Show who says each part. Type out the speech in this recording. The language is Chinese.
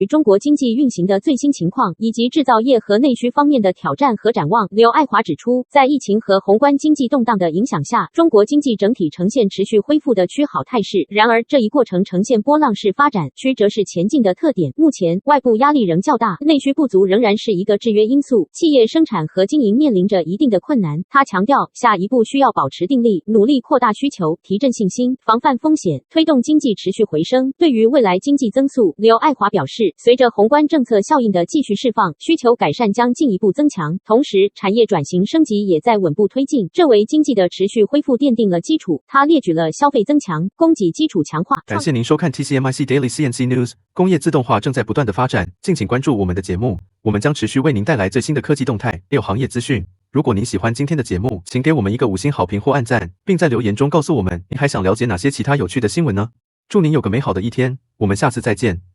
Speaker 1: 与中国经济运行的最新情况，以及制造业和内需方面的挑战和展望。刘爱华指出，在疫情和宏观经济动荡的影响下，中国经济整体呈现持续恢复的趋好态势。然而，这一过程呈现波浪式发展，曲折式前进的特点。目前，外部压力仍较大，内需不足仍然是一个制约因素，企业生产和经营面临着一定的困难。他强调，下一步需要保持定力，努力扩大需求，提振信心，防范风险，推动经济持续回升。对于未来经济增速，刘爱华表示，随着宏观政策效应的继续释放，需求改善将进一步增强。同时，产业转型升级也在稳步推进，这为经济的持续恢复奠定了基础。他列举了消费增强、供给基础强化。
Speaker 2: 感谢您收看 TCMIC Daily CNC News。工业自动化正在不断的发展，敬请关注我们的节目，我们将持续为您带来最新的科技动态、行业资讯。如果您喜欢今天的节目，请给我们一个5星好评或按赞，并在留言中告诉我们您还想了解哪些其他有趣的新闻呢？祝您有个美好的一天，我们下次再见。